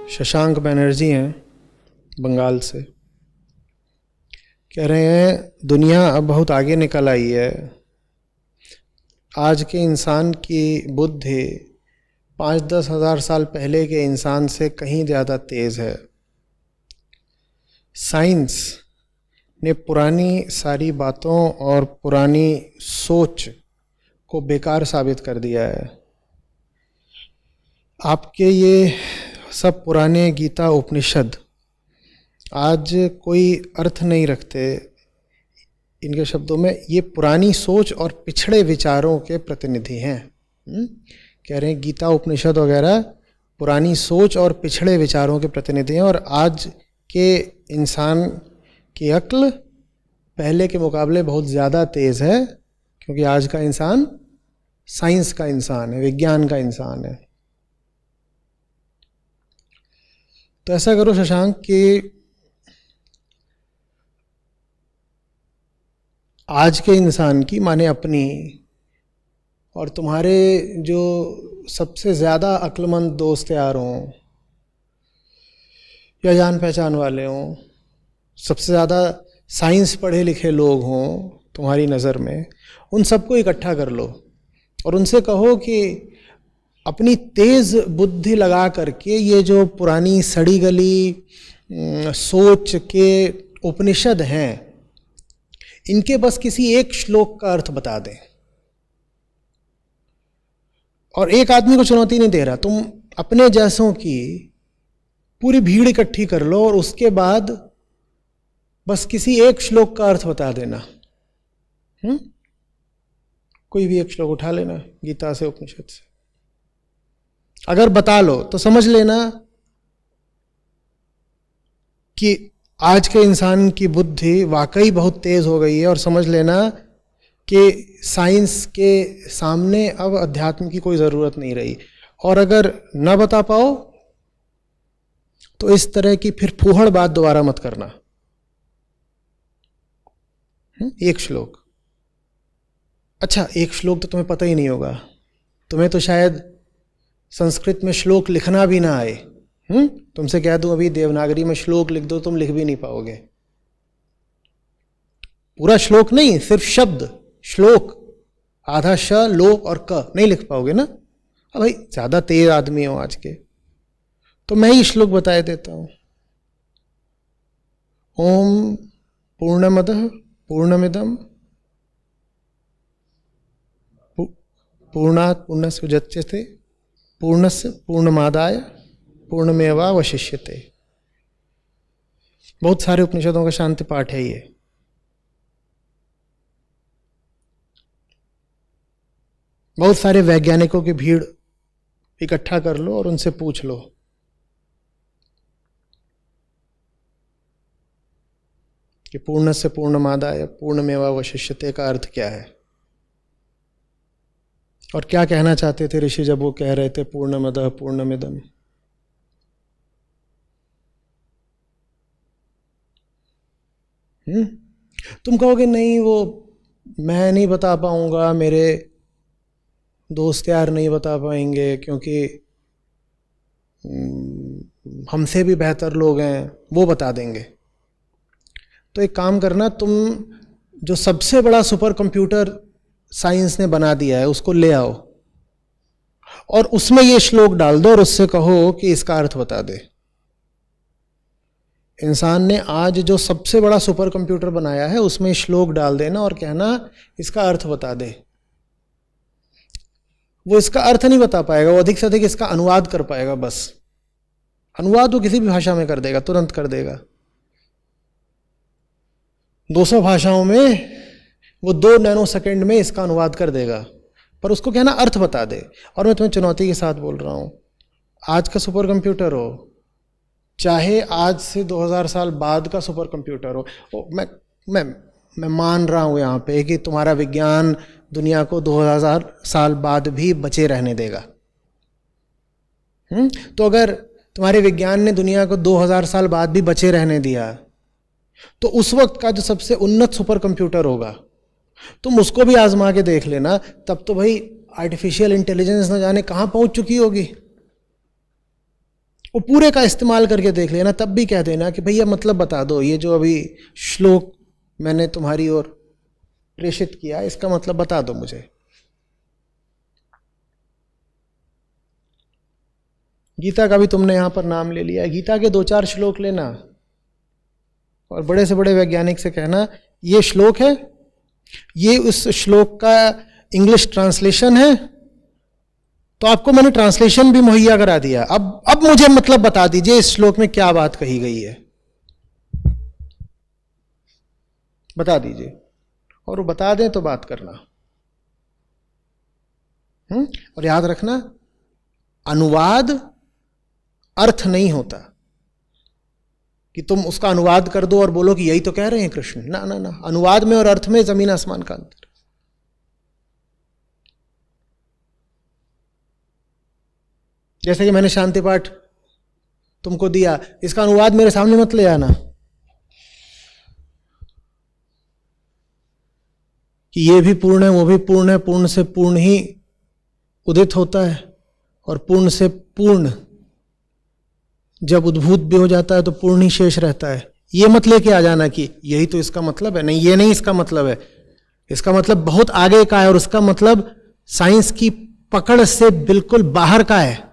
शशांक बनर्जी हैं बंगाल से। कह रहे हैं दुनिया अब बहुत आगे निकल आई है। आज के इंसान की बुद्धि 5-10 हज़ार साल पहले के इंसान से कहीं ज़्यादा तेज़ है। साइंस ने पुरानी सारी बातों और पुरानी सोच को बेकार साबित कर दिया है। आपके ये सब पुराने गीता उपनिषद आज कोई अर्थ नहीं रखते। इनके शब्दों में ये पुरानी सोच और पिछड़े विचारों के प्रतिनिधि हैं। कह रहे हैं गीता उपनिषद वगैरह पुरानी सोच और पिछड़े विचारों के प्रतिनिधि हैं, और आज के इंसान की अक्ल पहले के मुकाबले बहुत ज़्यादा तेज़ है, क्योंकि आज का इंसान साइंस का इंसान है, विज्ञान का इंसान है। तो ऐसा करो शशांक कि आज के इंसान की माने अपनी और तुम्हारे जो सबसे ज़्यादा अक्लमंद दोस्त यार हों या जान पहचान वाले हों, सबसे ज़्यादा साइंस पढ़े लिखे लोग हों तुम्हारी नज़र में, उन सबको इकट्ठा कर लो और उनसे कहो कि अपनी तेज़ बुद्धि लगा करके ये जो पुरानी सड़ी गली सोच के उपनिषद हैं, इनके बस किसी एक श्लोक का अर्थ बता दें। और एक आदमी को चुनौती नहीं दे रहा, तुम अपने जैसों की पूरी भीड़ इकट्ठी कर लो और उसके बाद बस किसी एक श्लोक का अर्थ बता देना। कोई भी एक श्लोक उठा लेना गीता से उपनिषद से। अगर बता लो तो समझ लेना कि आज के इंसान की बुद्धि वाकई बहुत तेज हो गई है, और समझ लेना कि साइंस के सामने अब अध्यात्म की कोई ज़रूरत नहीं रही। और अगर न बता पाओ तो इस तरह की फिर फूहड़ बात दोबारा मत करना। एक श्लोक, अच्छा एक श्लोक तो तुम्हें पता ही नहीं होगा, तुम्हें तो शायद संस्कृत में श्लोक लिखना भी ना आए। तुमसे कह दूं अभी देवनागरी में श्लोक लिख दो, तुम लिख भी नहीं पाओगे। पूरा श्लोक नहीं, सिर्फ शब्द श्लोक, आधा श लो और क नहीं लिख पाओगे ना। अब भाई ज्यादा तेज आदमी हो आज के, तो मैं ही श्लोक बताए देता हूं। ओम पूर्णमदः पूर्णमिदं पूर्णात् पूर्णस्य उच्यते पूर्णस्य पूर्णमादाय पूर्णमेवावशिष्यते। बहुत सारे उपनिषदों का शांति पाठ है ये। बहुत सारे वैज्ञानिकों की भीड़ इकट्ठा कर लो और उनसे पूछ लो कि पूर्णस्य पूर्णमादाय पूर्णमेवावशिष्यते का अर्थ क्या है, और क्या कहना चाहते थे ऋषि जब वो कह रहे थे पूर्णमदः पूर्णमिदम्। तुम कहोगे नहीं वो मैं नहीं बता पाऊंगा, मेरे दोस्त यार नहीं बता पाएंगे, क्योंकि हमसे भी बेहतर लोग हैं, वो बता देंगे। तो एक काम करना, तुम जो सबसे बड़ा सुपर कंप्यूटर साइंस ने बना दिया है उसको ले आओ और उसमें ये श्लोक डाल दो और उससे कहो कि इसका अर्थ बता दे। इंसान ने आज जो सबसे बड़ा सुपर कंप्यूटर बनाया है उसमें श्लोक डाल देना और कहना इसका अर्थ बता दे। वो इसका अर्थ नहीं बता पाएगा, वो अधिक से अधिक इसका अनुवाद कर पाएगा। बस अनुवाद वो किसी भी भाषा में कर देगा, तुरंत कर देगा। 200 भाषाओं में वो 2 नैनो सेकेंड में इसका अनुवाद कर देगा, पर उसको कहना अर्थ बता दे। और मैं तुम्हें चुनौती के साथ बोल रहा हूं, आज का सुपर कंप्यूटर हो चाहे आज से 2000 साल बाद का सुपर कंप्यूटर हो, मैं मान रहा हूं यहां पे कि तुम्हारा विज्ञान दुनिया को 2000 साल बाद भी बचे रहने देगा। तो अगर तुम्हारे विज्ञान ने दुनिया को 2000 साल बाद भी बचे रहने दिया, तो उस वक्त का जो सबसे उन्नत सुपर कंप्यूटर होगा तुम उसको भी आजमा के देख लेना। तब तो भाई आर्टिफिशियल इंटेलिजेंस न जाने कहां पहुंच चुकी होगी। वो पूरे का इस्तेमाल करके देख लेना, तब भी कह देना कि भैया मतलब बता दो, ये जो अभी श्लोक मैंने तुम्हारी ओर प्रेषित किया इसका मतलब बता दो मुझे। गीता का भी तुमने यहां पर नाम ले लिया है, गीता के 2-4 श्लोक लेना और बड़े से बड़े वैज्ञानिक से कहना ये श्लोक है, ये उस श्लोक का इंग्लिश ट्रांसलेशन है, तो आपको मैंने ट्रांसलेशन भी मुहैया करा दिया, अब मुझे मतलब बता दीजिए इस श्लोक में क्या बात कही गई है, बता दीजिए। और वो बता दें तो बात करना। और याद रखना, अनुवाद अर्थ नहीं होता कि तुम उसका अनुवाद कर दो और बोलो कि यही तो कह रहे हैं कृष्ण। ना ना ना, अनुवाद में और अर्थ में जमीन आसमान का अंतर। जैसे कि मैंने शांति पाठ तुमको दिया, इसका अनुवाद मेरे सामने मत ले आना कि ये भी पूर्ण है वो भी पूर्ण है, पूर्ण से पूर्ण ही उदित होता है और पूर्ण से पूर्ण जब उद्भूत भी हो जाता है तो पूर्ण ही शेष रहता है। ये मत लेके आ जाना कि यही तो इसका मतलब है। नहीं, ये नहीं इसका मतलब है, इसका मतलब बहुत आगे का है और उसका मतलब साइंस की पकड़ से बिल्कुल बाहर का है।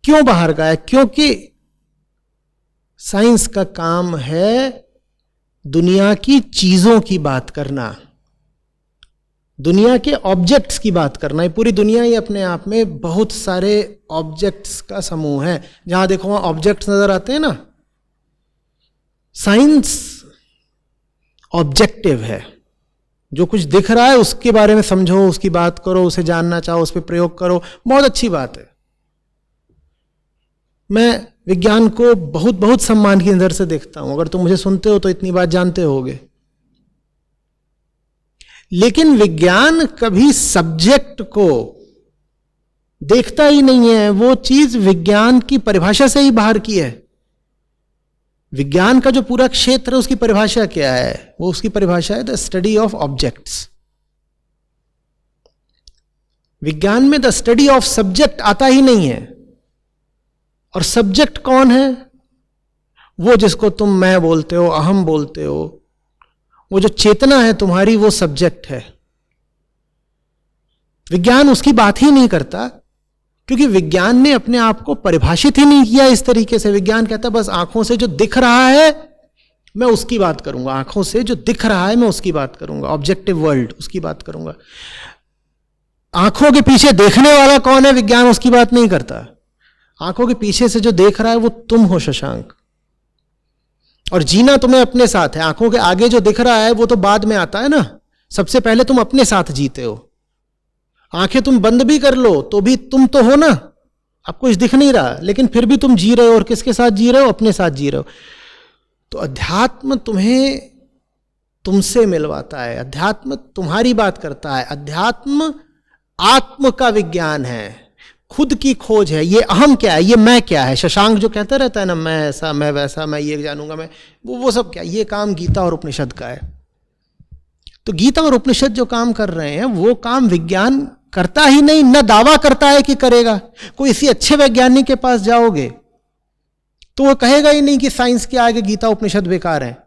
क्यों बाहर का है? क्योंकि साइंस का काम है दुनिया की चीजों की बात करना, दुनिया के ऑब्जेक्ट्स की बात करना। ये पूरी दुनिया ही अपने आप में बहुत सारे ऑब्जेक्ट्स का समूह है। जहां देखो वहां ऑब्जेक्ट्स नजर आते हैं ना। साइंस ऑब्जेक्टिव है, जो कुछ दिख रहा है उसके बारे में समझो, उसकी बात करो, उसे जानना चाहो, उस पर प्रयोग करो, बहुत अच्छी बात है। मैं विज्ञान को बहुत बहुत सम्मान की नजर से देखता हूं। अगर तुम मुझे सुनते हो तो इतनी बात जानते होगे। लेकिन विज्ञान कभी सब्जेक्ट को देखता ही नहीं है। वो चीज विज्ञान की परिभाषा से ही बाहर की है। विज्ञान का जो पूरा क्षेत्र है उसकी परिभाषा क्या है? वो उसकी परिभाषा है द स्टडी ऑफ ऑब्जेक्ट्स। विज्ञान में द स्टडी ऑफ सब्जेक्ट आता ही नहीं है। और सब्जेक्ट कौन है? वो जिसको तुम मैं बोलते हो, अहम बोलते हो, वो जो चेतना है तुम्हारी, वो सब्जेक्ट है। विज्ञान उसकी बात ही नहीं करता, क्योंकि विज्ञान ने अपने आप को परिभाषित ही नहीं किया इस तरीके से। विज्ञान कहता है बस आंखों से जो दिख रहा है मैं उसकी बात करूंगा, आंखों से जो दिख रहा है मैं उसकी बात करूंगा, ऑब्जेक्टिव वर्ल्ड उसकी बात करूंगा। आंखों के पीछे देखने वाला कौन है, विज्ञान उसकी बात नहीं करता। आंखों के पीछे से जो देख रहा है वो तुम हो शशांक, और जीना तुम्हें अपने साथ है। आंखों के आगे जो दिख रहा है वो तो बाद में आता है ना। सबसे पहले तुम अपने साथ जीते हो। आंखें तुम बंद भी कर लो तो भी तुम तो हो ना। अब कुछ दिख नहीं रहा लेकिन फिर भी तुम जी रहे हो, और किसके साथ जी रहे हो? अपने साथ जी रहे हो। तो अध्यात्म तुम्हें तुमसे मिलवाता है, अध्यात्म तुम्हारी बात करता है। अध्यात्म आत्म का विज्ञान है, खुद की खोज है। ये अहम क्या है, ये मैं क्या है। शशांक जो कहता रहता है ना, मैं ऐसा, मैं वैसा, मैं ये जानूंगा, मैं वो सब क्या, ये काम गीता और उपनिषद का है। तो गीता और उपनिषद जो काम कर रहे हैं वो काम विज्ञान करता ही नहीं, न दावा करता है कि करेगा। कोई इसी अच्छे वैज्ञानिक के पास जाओगे तो वो कहेगा ही नहीं कि साइंस के आगे गीता उपनिषद बेकार है।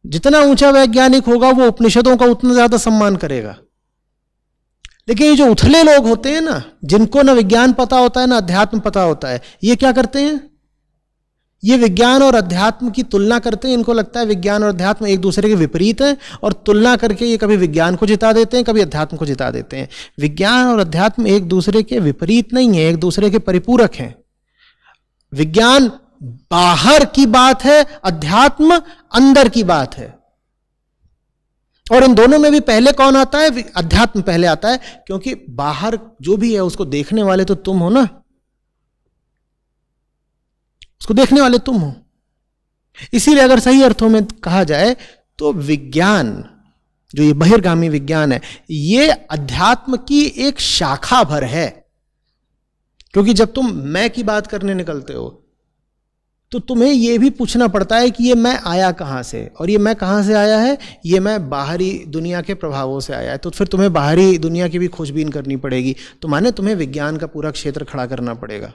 जितना ऊंचा वैज्ञानिक होगा वो उपनिषदों का उतना ज्यादा सम्मान करेगा। लेकिन ये जो उथले लोग होते हैं ना, जिनको ना विज्ञान पता होता है ना अध्यात्म पता होता है, ये क्या करते हैं? ये विज्ञान और अध्यात्म की तुलना करते हैं। इनको लगता है विज्ञान और अध्यात्म एक दूसरे के विपरीत हैं, और तुलना करके ये कभी विज्ञान को जिता देते हैं, कभी अध्यात्म को जिता देते हैं। विज्ञान और अध्यात्म एक दूसरे के विपरीत नहीं है, एक दूसरे के परिपूरक हैं। विज्ञान बाहर की बात है, अध्यात्म अंदर की बात है। और इन दोनों में भी पहले कौन आता है? अध्यात्म पहले आता है, क्योंकि बाहर जो भी है उसको देखने वाले तो तुम हो ना, उसको देखने वाले तुम हो। इसीलिए अगर सही अर्थों में कहा जाए तो विज्ञान, जो ये बहिर्गामी विज्ञान है, ये अध्यात्म की एक शाखा भर है। क्योंकि जब तुम मैं की बात करने निकलते हो तो तुम्हें यह भी पूछना पड़ता है कि ये मैं आया कहां से, और ये मैं कहां से आया है? ये मैं बाहरी दुनिया के प्रभावों से आया है। तो फिर तुम्हें बाहरी दुनिया की भी खोजबीन करनी पड़ेगी। तो माने तुम्हें विज्ञान का पूरा क्षेत्र खड़ा करना पड़ेगा।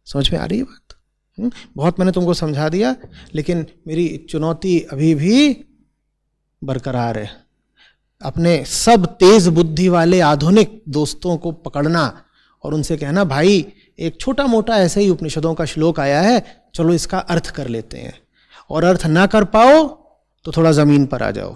समझ में आ रही है बात? बहुत मैंने तुमको समझा दिया, लेकिन मेरी चुनौती अभी भी बरकरार है। अपने सब तेज बुद्धि वाले आधुनिक दोस्तों को पकड़ना और उनसे कहना, भाई एक छोटा मोटा ऐसे ही उपनिषदों का श्लोक आया है, चलो इसका अर्थ कर लेते हैं, और अर्थ ना कर पाओ तो थोड़ा जमीन पर आ जाओ।